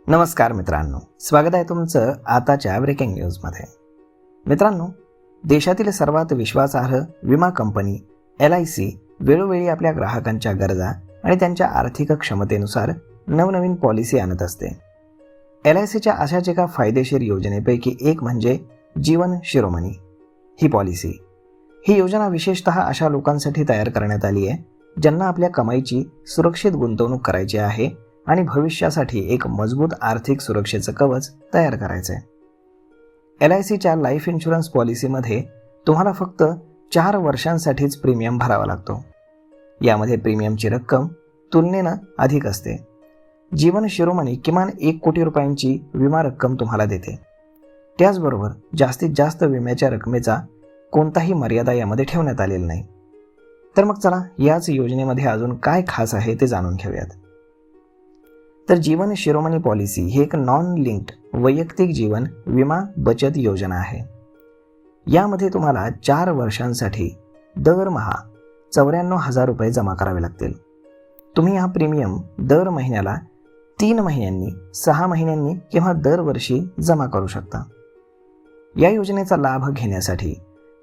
नमस्कार मित्रांनो, स्वागत आहे तुमचं आताच्या ब्रेकिंग न्यूजमध्ये. मित्रांनो, देशातील सर्वात विश्वासार्ह विमा कंपनी LIC वेळोवेळी आपल्या ग्राहकांच्या गरजा आणि त्यांच्या आर्थिक क्षमतेनुसार नवनवीन पॉलिसी आणत असते. LICच्या अशाच एका फायदेशीर योजनेपैकी एक म्हणजे जीवन शिरोमणी ही पॉलिसी. ही योजना विशेषतः अशा लोकांसाठी तयार करण्यात आली आहे ज्यांना आपल्या कमाईची सुरक्षित गुंतवणूक करायची आहे आणि भविष्यासाठी एक मजबूत आर्थिक सुरक्षेचं कवच तयार करायचं आहे. LICच्या लाईफ इन्शुरन्स पॉलिसीमध्ये तुम्हाला फक्त 4 वर्षांसाठीच प्रीमियम भरावा लागतो. यामध्ये प्रीमियमची रक्कम तुलनेनं अधिक असते. जीवन शिरोमणी किमान 1 कोटी रुपयांची विमा रक्कम तुम्हाला देते. त्याचबरोबर जास्तीत जास्त विम्याच्या रकमेचा कोणताही मर्यादा यामध्ये ठेवण्यात आलेला नाही. तर मग चला याच योजनेमध्ये अजून काय खास आहे ते जाणून घेऊयात. तर जीवन शिरोमणी पॉलिसी ही एक नॉन लिंक्ड वैयक्तिक जीवन विमा बचत योजना आहे. यामध्ये तुम्हाला 4 वर्षांसाठी दरमहा 94,000 रुपये जमा करावे लागतील. तुम्ही हा प्रीमियम दर महिन्याला 3 महिन्यांनी, 6 महिन्यांनी किंवा दरवर्षी जमा करू शकता. या योजनेचा लाभ घेण्यासाठी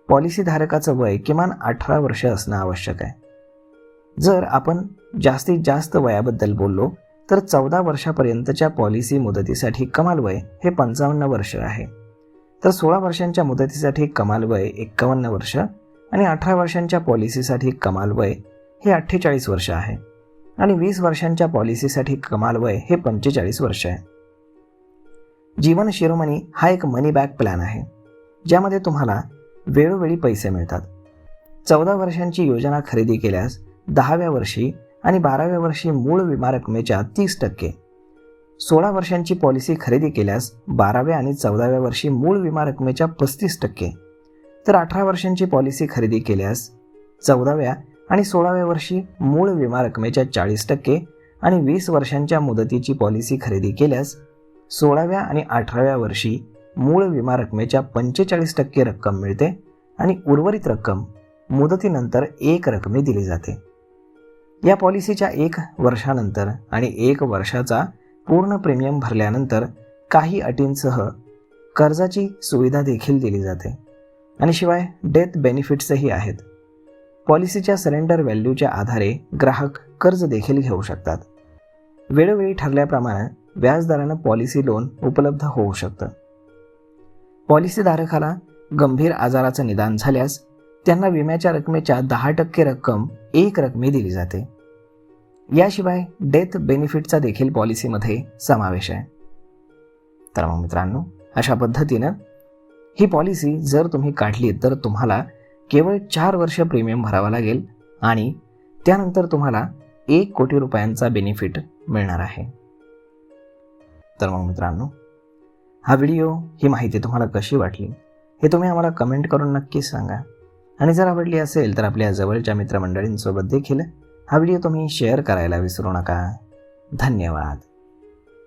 पॉलिसीधारकाचं वय किमान 18 वर्ष असणं आवश्यक आहे. जर आपण जास्तीत जास्त वयाबद्दल बोललो तर 14 वर्षापर्यंतच्या पॉलिसी मुदतीसाठी कमाल वय हे 55 वर्ष आहे. तर 16 वर्षांच्या मुदतीसाठी कमाल वय 51 वर्ष आणि 18 वर्षांच्या पॉलिसीसाठी कमाल वय हे 48 वर्ष आहे आणि 20 वर्षांच्या पॉलिसीसाठी कमाल वय हे 45 वर्ष आहे. जीवन शिरोमणी हा एक मनी बॅक प्लॅन आहे ज्यामध्ये तुम्हाला वेळोवेळी पैसे मिळतात. 14 वर्षांची योजना खरेदी केल्यास 10व्या वर्षी आणि 12व्या वर्षी मूळ विमा रकमेच्या 30%, 16 वर्षांची पॉलिसी खरेदी केल्यास 12व्या आणि 14व्या वर्षी मूळ विमा रकमेच्या 35%, तर 18 वर्षांची पॉलिसी खरेदी केल्यास 14व्या आणि 16व्या वर्षी मूळ विमा रकमेच्या 40% आणि 20 वर्षांच्या मुदतीची पॉलिसी खरेदी केल्यास 16व्या आणि 18व्या वर्षी मूळ विमा रकमेच्या 45% रक्कम मिळते आणि उर्वरित रक्कम मुदतीनंतर 1 रकमी दिली जाते. या पॉलिसीच्या 1 वर्षानंतर आणि 1 वर्षाचा पूर्ण प्रीमियम भरल्यानंतर काही अटींसह कर्जाची सुविधा देखील दिली जाते आणि शिवाय डेथ बेनिफिट्सही आहेत. पॉलिसीच्या सरेंडर व्हॅल्यूच्या आधारे ग्राहक कर्ज देखील घेऊ शकतात. वेळोवेळी ठरल्याप्रमाणे व्याजदरानं पॉलिसी लोन उपलब्ध होऊ शकतं. पॉलिसीधारकाला गंभीर आजाराचं निदान झाल्यास त्यांना विम्याच्या रकमेच्या 10% रक्कम 1 रकमी दिली जाते. याशिवाय डेथ बेनिफिटचा देखील पॉलिसीमध्ये समावेश आहे. तर मग मित्रांनो, अशा पद्धतीनं ही पॉलिसी जर तुम्ही काढली तर तुम्हाला केवळ 4 वर्ष प्रीमियम भरावा लागेल आणि त्यानंतर तुम्हाला 1 कोटी रुपयांचा बेनिफिट मिळणार आहे. तर मग मित्रांनो, हा व्हिडिओ, ही माहिती तुम्हाला कशी वाटली हे तुम्ही आम्हाला कमेंट करून नक्कीच सांगा. आणि जर आवडली असेल तर आपल्या जवळच्या मित्रमंडळींसोबत देखील हा व्हिडिओ तुम्ही शेअर करायला विसरू नका. धन्यवाद.